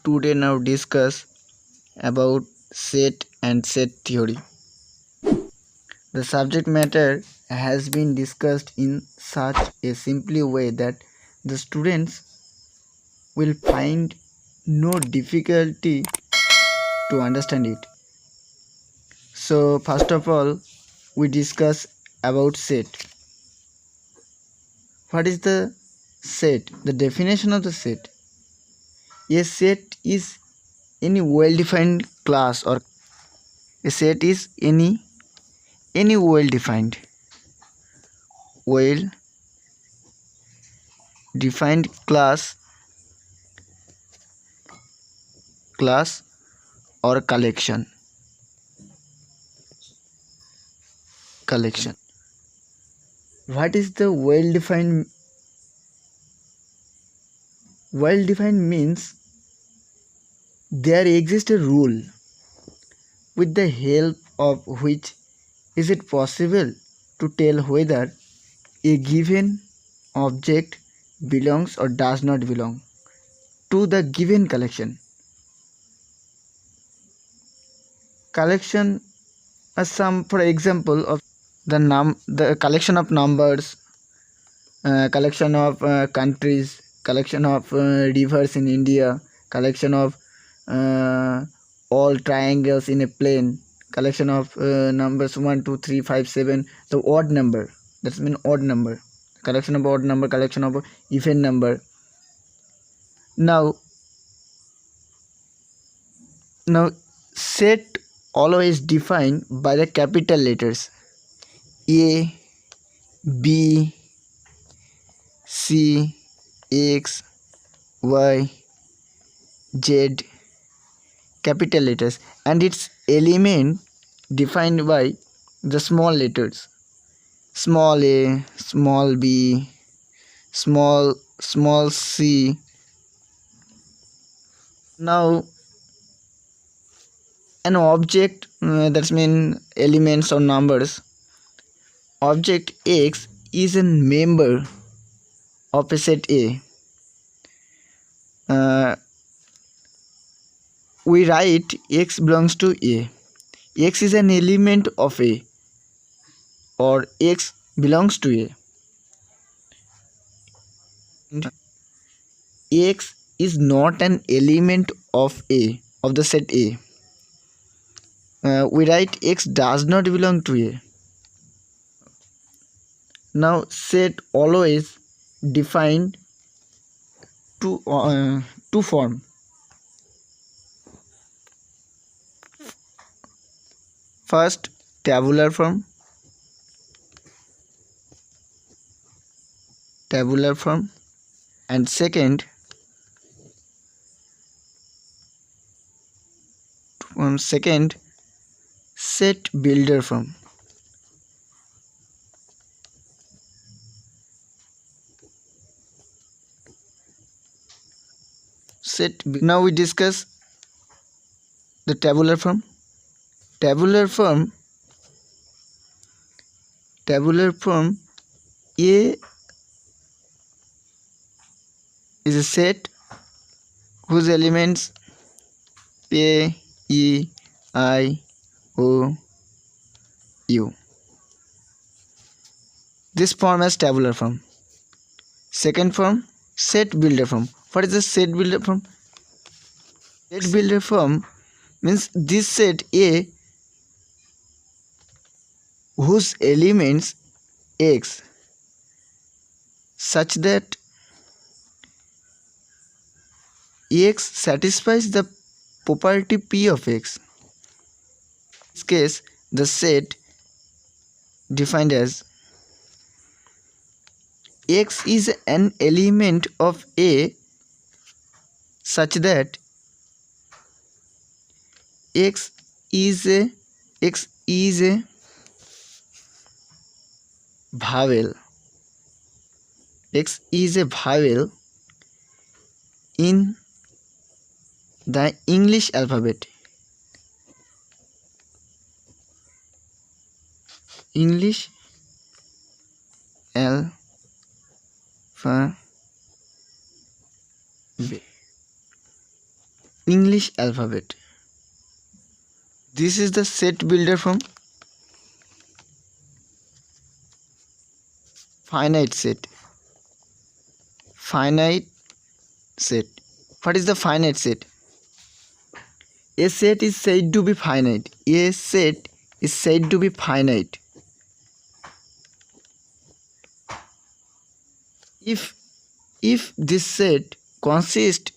today now discuss about set and set theory. The subject matter has been discussed in such a simple way that the students will find no difficulty to understand it. So first of all, we discuss about set. What is the set? The definition of the set. A set is any well-defined class, or a set is any well-defined class or collection. What is the well-defined? Well-defined means there exists a rule with the help of which is it possible to tell whether a given object belongs or does not belong to the given collection. Collection are some, for example, of the collection of numbers, collection of countries, collection of rivers in India, collection of all triangles in a plane, collection of numbers 1 2 3 5 7, the odd number, that's mean odd number, collection of odd number, collection of even number. Now set always defined by the capital letters A, B, C, X, Y, Z, capital letters, and its element defined by the small letters small a, small b, small c. Now an object, that's mean elements or numbers, object X is a member of a set A. We write X belongs to A. X is an element of A, or X belongs to A. X is not an element of A, of the set A. We write X does not belong to A. Now set always defined two form. First, tabular form, and second set builder form. Now we discuss the tabular form. Tabular form A is a set whose elements A, E, I, O, U. This form is tabular form. Second form, set builder form. What is the set builder form? Set builder form means this set A whose elements X such that X satisfies the property P of X. In this case, the set defined as X is an element of A such that X is a vowel. X is a vowel in the English alphabet. English alphabet. English alphabet. This is the set builder from finite set. Finite set. What is the finite set? A set is said to be finite. A set is said to be finite if this set consists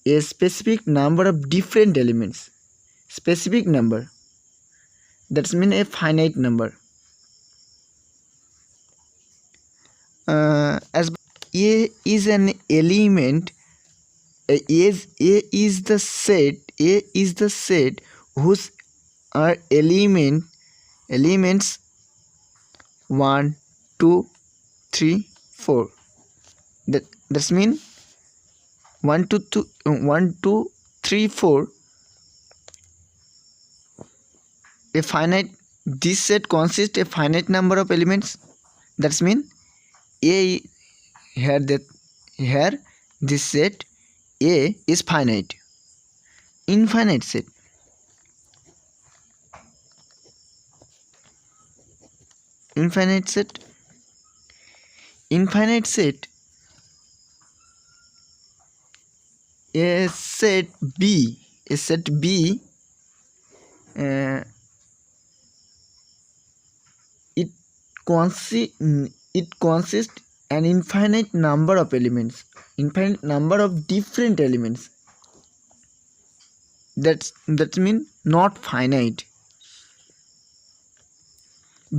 a specific number of different elements. Specific number, that's mean a finite number. As A is an element, A is the set. A is the set whose are elements 1, 2, 3, 4. That's mean 1, 2, 3, 4. A finite. This set consists a finite number of elements. That's mean A here this set A is finite. Infinite set. Infinite set. Infinite set. A set B. A set B. It consists an infinite number of elements. Infinite number of different elements. That mean not finite.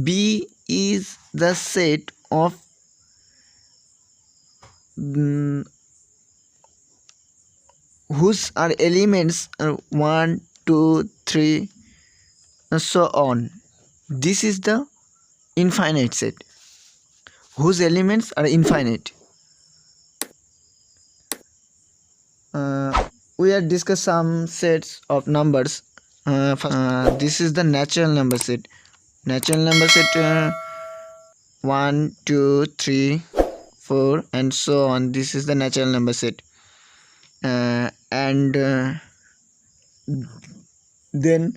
B is the set of whose are elements 1, 2, 3, and so on. This is the infinite set whose elements are infinite. We have discussed some sets of numbers. This is the natural number set. Natural number set 1, 2, 3, 4 and so on. This is the natural number set. And then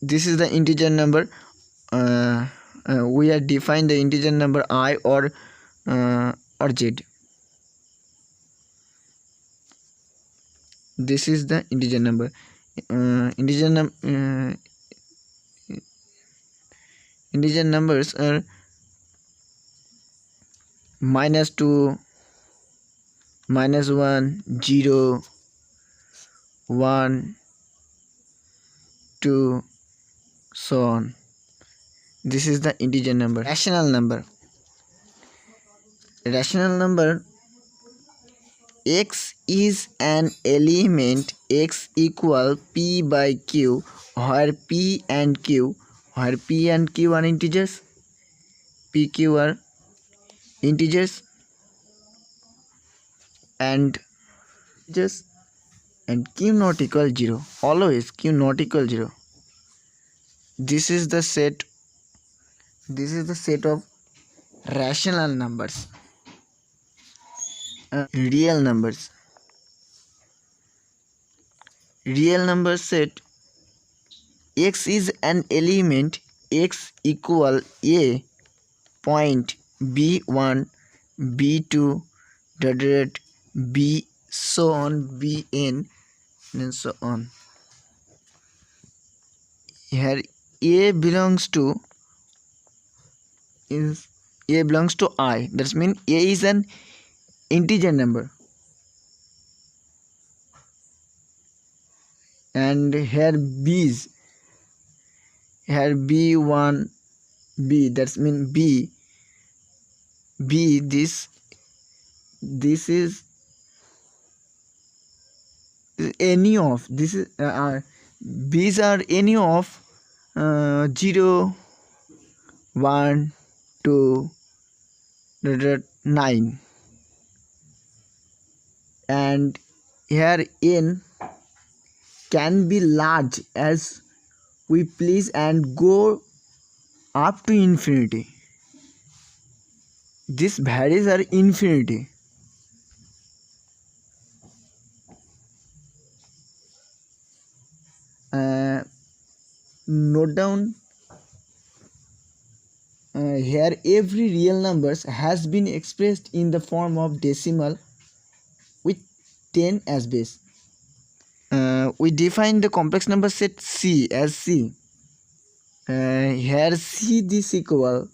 this is the integer number. We have defined the integer number I or z. This is the integer number. Integer numbers are -2, -1, 0, 1, 2, so on. This is the integer number. Rational number. Rational number. X is an element. X equal P by Q, where P and Q are integers. P, Q are integers and Q not equal 0. Always Q not equal 0. This is the set. This is the set of rational numbers. Real numbers. Real number set. X is an element. X equal A point B1, B2, B so on, Bn and so on. Here A belongs to I. That means A is an integer number. And here B's. Here B1, B. That means B. This is any of this is B's are any of 0, 1, 2, 9, and here n can be large as we please and go up to infinity. These values are infinity. note down here every real numbers has been expressed in the form of decimal with 10 as base. We define the complex number set C as C. Here C this equal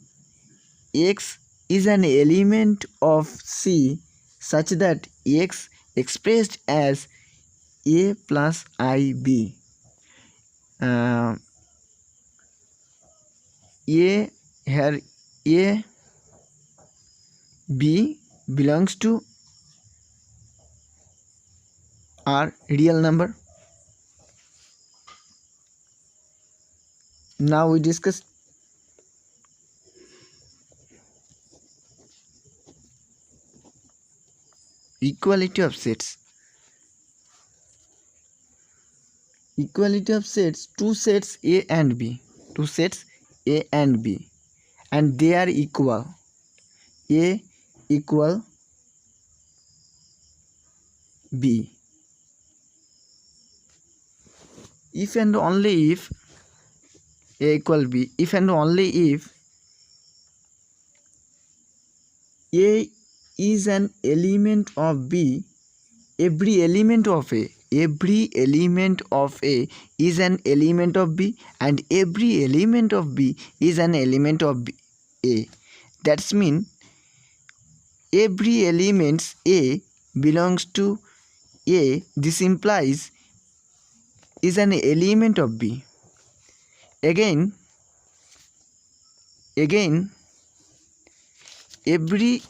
x is an element of C such that x expressed as a plus ib. A here a b belongs to our real number. Now we discuss equality of sets. Equality of sets, two sets A and B, and they are equal. A equal B. If and only if A equal B, if and only if A is an element of B, every element of A is an element of B, and every element of B is an element of A. That's mean every element A belongs to A. This implies is an element of B. Again every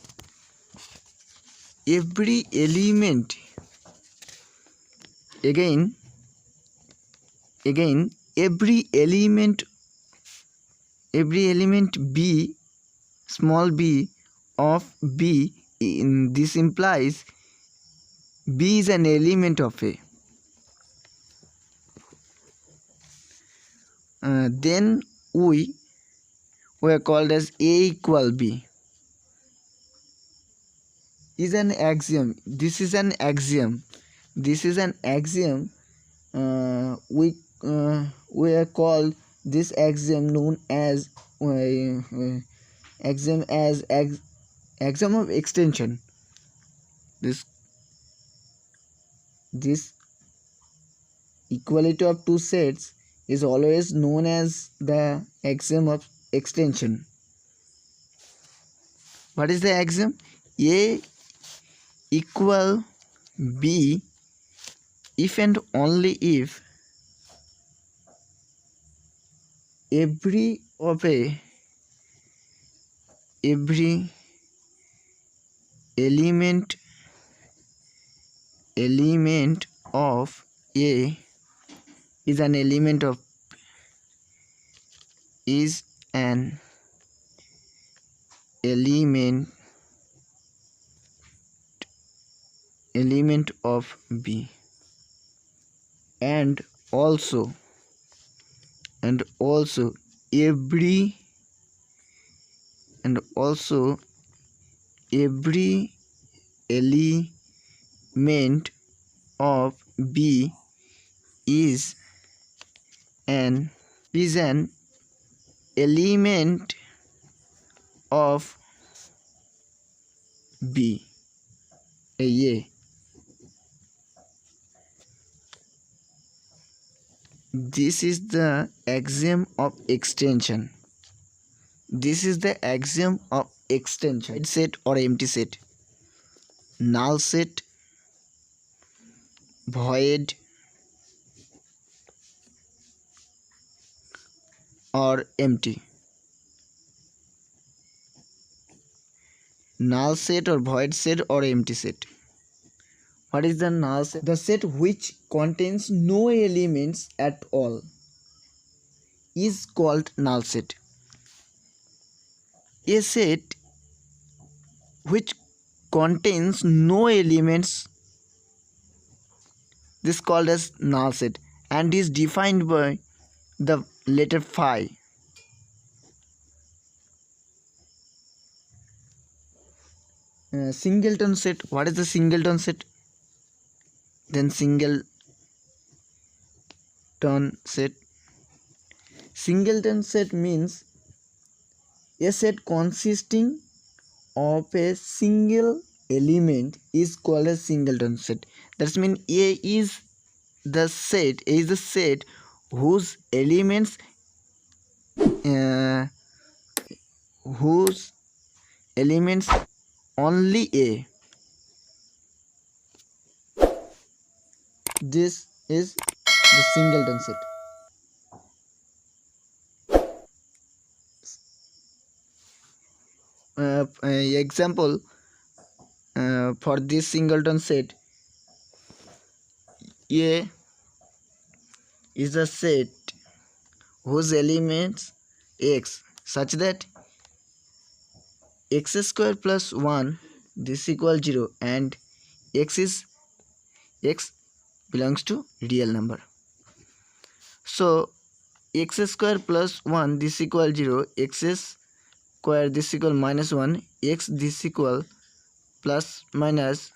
element every element B, small b of B, this implies B is an element of A. Then we are called as A equal B is an axiom. This is an axiom. We are called this axiom known as axiom of extension. This equality of two sets is always known as the axiom of extension. What is the axiom? A equal B if and only if every element of A is an element of B, and also every element of B is an element of B, A. This is the axiom of extension. Set or empty set, null set, void or empty. Null set or void set or empty set. What is the null set? The set which contains no elements at all is called null set. A set which contains no elements, this is called as null set and is defined by the letter phi. Singleton set. What is the singleton set? Then singleton Singleton set. Singleton set means a set consisting of a single element is called a singleton set. That means A is the set whose elements uh, whose elements only A. This is the singleton set. Example for this singleton set, A is a set whose elements x such that x square plus 1 this equal 0 and x belongs to real number. So x square plus 1 this equal 0, x square this equal minus 1, x this equal plus minus